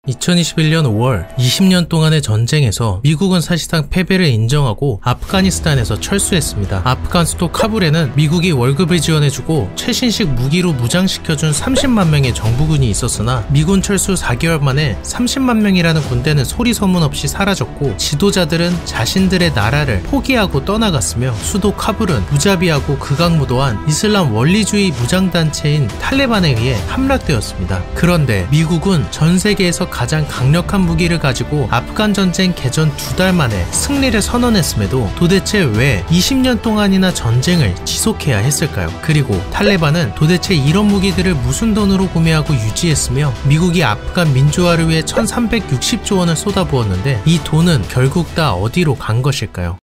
2021년 5월 20년 동안의 전쟁에서 미국은 사실상 패배를 인정하고 아프가니스탄에서 철수했습니다. 아프간 수도 카불에는 미국이 월급을 지원해주고 최신식 무기로 무장시켜준 30만 명의 정부군이 있었으나 미군 철수 4개월 만에 30만 명이라는 군대는 소리 소문 없이 사라졌고 지도자들은 자신들의 나라를 포기하고 떠나갔으며 수도 카불은 무자비하고 극악무도한 이슬람 원리주의 무장단체인 탈레반에 의해 함락되었습니다. 그런데 미국은 전 세계에서 가장 강력한 무기를 가지고 아프간 전쟁 개전 2달 만에 승리를 선언했음에도 도대체 왜 20년 동안이나 전쟁을 지속해야 했을까요? 그리고 탈레반은 도대체 이런 무기들을 무슨 돈으로 구매하고 유지했으며 미국이 아프간 민주화를 위해 1360조 원을 쏟아부었는데 이 돈은 결국 다 어디로 간 것일까요?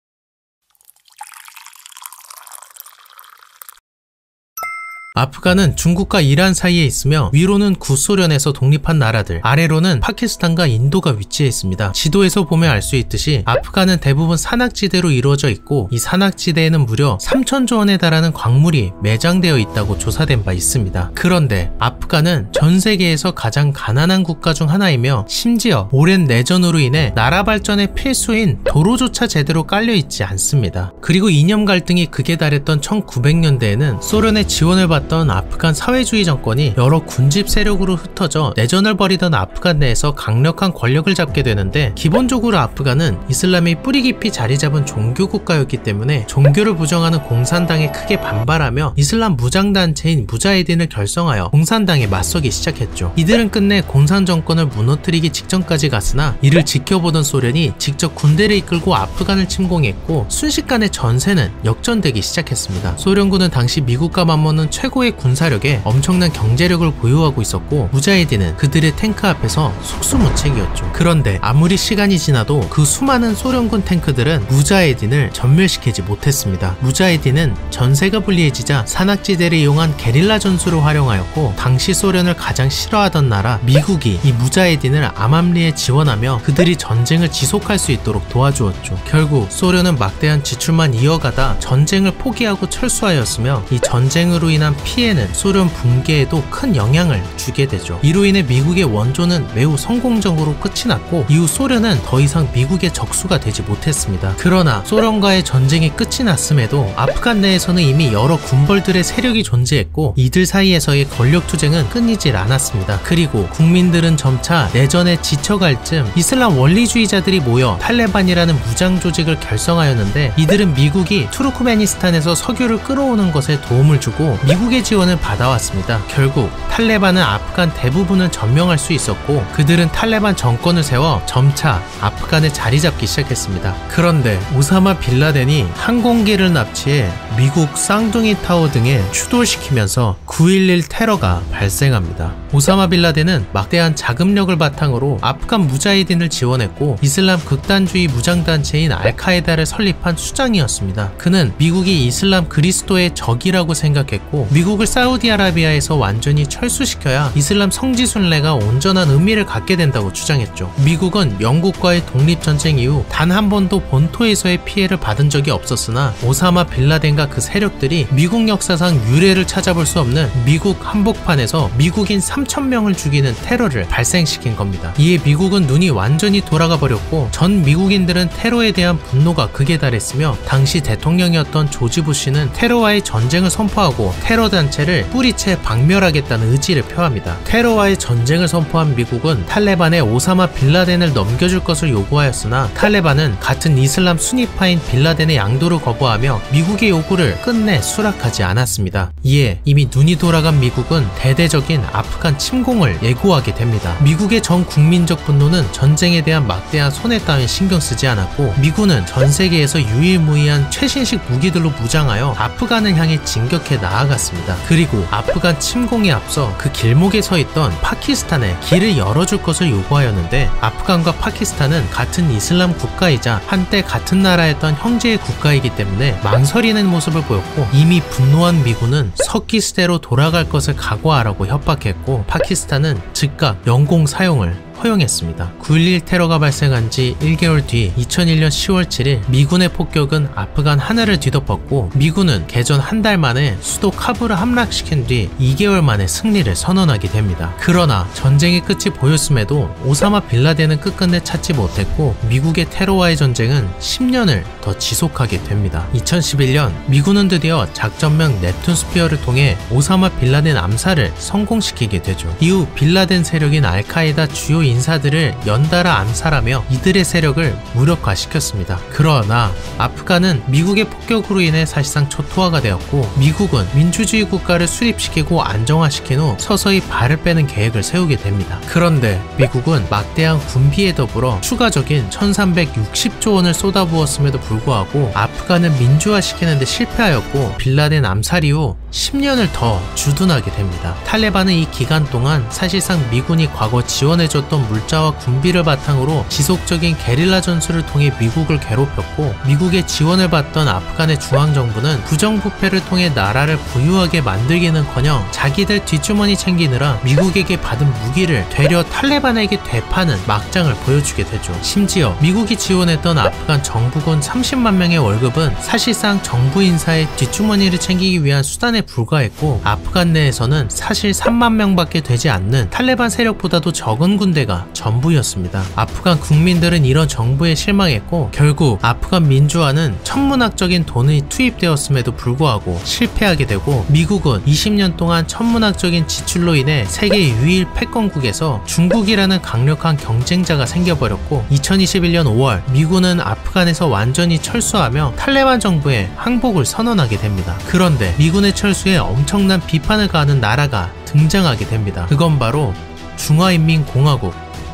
아프간은 중국과 이란 사이에 있으며 위로는 구소련에서 독립한 나라들, 아래로는 파키스탄과 인도가 위치해 있습니다. 지도에서 보면 알 수 있듯이 아프간은 대부분 산악지대로 이루어져 있고 이 산악지대에는 무려 3,000조 원에 달하는 광물이 매장되어 있다고 조사된 바 있습니다. 그런데 아프간은 전 세계에서 가장 가난한 국가 중 하나이며 심지어 오랜 내전으로 인해 나라 발전의 필수인 도로조차 제대로 깔려 있지 않습니다. 그리고 이념 갈등이 극에 달했던 1900년대에는 소련의 지원을 받던 아프간 사회주의 정권이 여러 군집 세력으로 흩어져 내전을 벌이던 아프간 내에서 강력한 권력을 잡게 되는데 기본적으로 아프간은 이슬람이 뿌리 깊이 자리 잡은 종교 국가였기 때문에 종교를 부정하는 공산당에 크게 반발하며 이슬람 무장단체인 무자히딘을 결성하여 공산당에 맞서기 시작했죠. 이들은 끝내 공산 정권을 무너뜨리기 직전까지 갔으나 이를 지켜보던 소련이 직접 군대를 이끌고 아프간을 침공했고 순식간에 전세는 역전되기 시작했습니다. 소련군은 당시 미국과 맞먹는 최고의 군사력에 엄청난 경제력을 보유하고 있었고 무자히딘은 그들의 탱크 앞에서 속수무책이었죠. 그런데 아무리 시간이 지나도 그 수많은 소련군 탱크들은 무자히딘을 전멸시키지 못했습니다. 무자히딘은 전세가 불리해지자 산악지대를 이용한 게릴라 전술을 활용하였고 당시 소련을 가장 싫어하던 나라 미국이 이 무자히딘을 암암리에 지원하며 그들이 전쟁을 지속할 수 있도록 도와주었죠. 결국 소련은 막대한 지출만 이어가다 전쟁을 포기하고 철수하였으며 이 전쟁으로 인한 피해는 소련 붕괴에도 큰 영향을 주게 되죠. 이로 인해 미국의 원조는 매우 성공적으로 끝이 났고 이후 소련은 더 이상 미국의 적수가 되지 못했습니다. 그러나 소련과의 전쟁이 끝이 났음에도 아프간 내에서는 이미 여러 군벌들의 세력이 존재했고 이들 사이에서의 권력투쟁은 끊이질 않았습니다. 그리고 국민들은 점차 내전에 지쳐갈 즈음 이슬람 원리주의자들이 모여 탈레반이라는 무장 조직을 결성하였는데 이들은 미국이 투르크메니스탄에서 석유를 끌어오는 것에 도움을 주고 미국의 지원을 받아왔습니다. 결국 탈레반은 아프간 대부분을 점령할 수 있었고 그들은 탈레반 정권을 세워 점차 아프간에 자리 잡기 시작했습니다. 그런데 오사마 빌라덴이 항공기를 납치해 미국 쌍둥이 타워 등에 추돌시키면서 9.11 테러가 발생합니다. 오사마 빌라덴은 막대한 자금력을 바탕으로 아프간 무자히딘을 지원했고 이슬람 극단주의 무장단체인 알카에다를 설립한 수장이었습니다. 그는 미국이 이슬람 그리스도의 적이라고 생각했고 미국을 사우디아라비아에서 완전히 철수시켜야 이슬람 성지순례가 온전한 의미를 갖게 된다고 주장했죠. 미국은 영국과의 독립전쟁 이후 단 한 번도 본토에서의 피해를 받은 적이 없었으나 오사마 빌라덴과 그 세력들이 미국 역사상 유례를 찾아볼 수 없는 미국 한복판에서 미국인 3,000명을 죽이는 테러를 발생시킨 겁니다. 이에 미국은 눈이 완전히 돌아가 버렸고 전 미국인들은 테러에 대한 분노가 극에 달했으며 당시 대통령이었던 조지 부시는 테러와의 전쟁을 선포하고 테러 단체를 뿌리채 박멸하겠다는 의지를 표합니다. 테러와의 전쟁을 선포한 미국은 탈레반에 오사마 빌라덴을 넘겨줄 것을 요구하였으나 탈레반은 같은 이슬람 수니파인 빌라덴의 양도를 거부하며 미국의 요구를 끝내 수락하지 않았습니다. 이에 이미 눈이 돌아간 미국은 대대적인 아프간 침공을 예고하게 됩니다. 미국의 전 국민적 분노는 전쟁에 대한 막대한 손해 따윈 신경 쓰지 않았고 미군은 전 세계에서 유일무이한 최신식 무기들로 무장하여 아프간을 향해 진격해 나아갔습니다. 그리고 아프간 침공에 앞서 그 길목에 서 있던 파키스탄에 길을 열어줄 것을 요구하였는데 아프간과 파키스탄은 같은 이슬람 국가이자 한때 같은 나라였던 형제의 국가이기 때문에 망설이는 모습을 보였고 이미 분노한 미군은 석기시대로 돌아갈 것을 각오하라고 협박했고 파키스탄은 즉각 영공 사용을 허용했습니다. 9.11 테러가 발생한 지 1개월 뒤 2001년 10월 7일 미군의 폭격은 아프간 하늘을 뒤덮었고 미군은 개전 한 달 만에 수도 카불을 함락시킨 뒤 2개월 만에 승리를 선언하게 됩니다. 그러나 전쟁의 끝이 보였음에도 오사마 빌라덴은 끝끝내 찾지 못했고 미국의 테러와의 전쟁은 10년을 더 지속하게 됩니다. 2011년 미군은 드디어 작전명 넵튠 스피어를 통해 오사마 빌라덴 암살을 성공시키게 되죠. 이후 빌라덴 세력인 알카에다 주요 인사들을 연달아 암살하며 이들의 세력을 무력화시켰습니다. 그러나 아프간은 미국의 폭격으로 인해 사실상 초토화가 되었고 미국은 민주주의 국가를 수립시키고 안정화시킨 후 서서히 발을 빼는 계획을 세우게 됩니다. 그런데 미국은 막대한 군비에 더불어 추가적인 1360조 원을 쏟아부었음에도 불구하고 아프간을 민주화시키는 데 실패하였고 빌라덴 암살 이후 10년을 더 주둔하게 됩니다. 탈레반은 이 기간 동안 사실상 미군이 과거 지원해줬던 물자와 군비를 바탕으로 지속적인 게릴라 전술을 통해 미국을 괴롭혔고 미국의 지원을 받던 아프간의 중앙정부는 부정부패를 통해 나라를 부유하게 만들기는커녕 자기들 뒷주머니 챙기느라 미국에게 받은 무기를 되려 탈레반에게 되파는 막장을 보여주게 되죠. 심지어 미국이 지원했던 아프간 정부군 30만 명의 월급은 사실상 정부 인사의 뒷주머니를 챙기기 위한 수단에 불과했고 아프간 내에서는 사실 3만 명밖에 되지 않는 탈레반 세력보다도 적은 군대가 전부였습니다. 아프간 국민들은 이런 정부에 실망했고 결국 아프간 민주화는 천문학적인 돈이 투입되었음에도 불구하고 실패하게 되고 미국은 20년 동안 천문학적인 지출로 인해 세계 유일 패권국에서 중국이라는 강력한 경쟁자가 생겨버렸고 2021년 5월 미군은 아프간에서 완전히 철수하며 탈레반 정부에 항복을 선언하게 됩니다. 그런데 미군의 철수에 엄청난 비판을 가하는 나라가 등장하게 됩니다. 그건 바로 중화인민공화국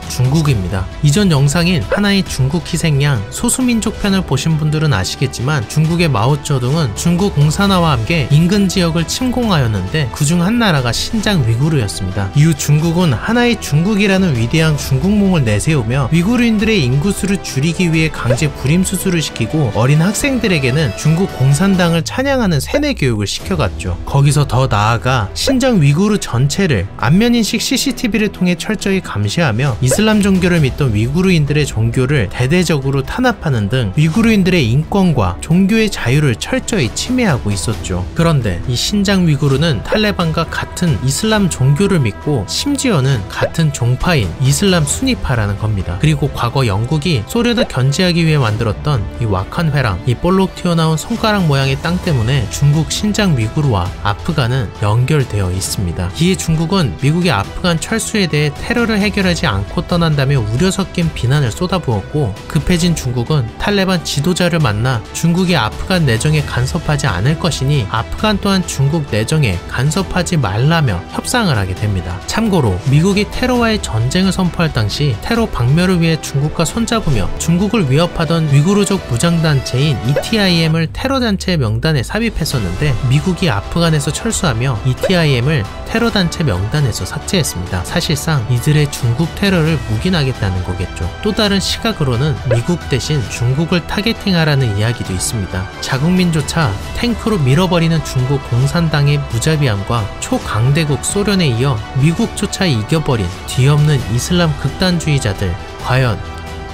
중국입니다. 이전 영상인 하나의 중국 희생양 소수민족 편을 보신 분들은 아시겠지만 중국의 마오쩌둥은 중국 공산화와 함께 인근 지역을 침공하였는데 그중 한 나라가 신장 위구르였습니다. 이후 중국은 하나의 중국이라는 위대한 중국몽을 내세우며 위구르인들의 인구수를 줄이기 위해 강제 불임수술을 시키고 어린 학생들에게는 중국 공산당을 찬양하는 세뇌 교육을 시켜갔죠. 거기서 더 나아가 신장 위구르 전체를 안면인식 CCTV를 통해 철저히 감시하며 이슬람 종교를 믿던 위구르인들의 종교를 대대적으로 탄압하는 등 위구르인들의 인권과 종교의 자유를 철저히 침해하고 있었죠. 그런데 이 신장 위구르는 탈레반과 같은 이슬람 종교를 믿고 심지어는 같은 종파인 이슬람 수니파라는 겁니다. 그리고 과거 영국이 소련을 견제하기 위해 만들었던 이 와칸 회랑, 이 볼록 튀어나온 손가락 모양의 땅 때문에 중국 신장 위구르와 아프간은 연결되어 있습니다. 이에 중국은 미국의 아프간 철수에 대해 테러를 해결하지 않고 떠난다며 우려 섞인 비난을 쏟아부었고 급해진 중국은 탈레반 지도자를 만나 중국이 아프간 내정에 간섭하지 않을 것이니 아프간 또한 중국 내정에 간섭하지 말라며 협상을 하게 됩니다. 참고로 미국이 테러와의 전쟁을 선포할 당시 테러 박멸을 위해 중국과 손잡으며 중국을 위협하던 위구르족 무장단체인 ETIM을 테러단체 명단에 삽입했었는데 미국이 아프간에서 철수하며 ETIM을 테러단체 명단에서 삭제했습니다. 사실상 이들의 중국 테러를 묵인하겠다는 거겠죠. 또 다른 시각으로는 미국 대신 중국을 타겟팅하라는 이야기도 있습니다. 자국민조차 탱크로 밀어버리는 중국 공산당의 무자비함과 초강대국 소련에 이어 미국조차 이겨버린 뒤없는 이슬람 극단주의자들, 과연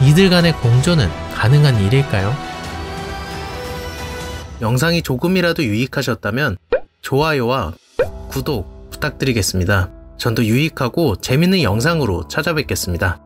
이들 간의 공존은 가능한 일일까요? 영상이 조금이라도 유익하셨다면 좋아요와 구독 부탁드리겠습니다. 전 더 유익하고 재밌는 영상으로 찾아뵙겠습니다.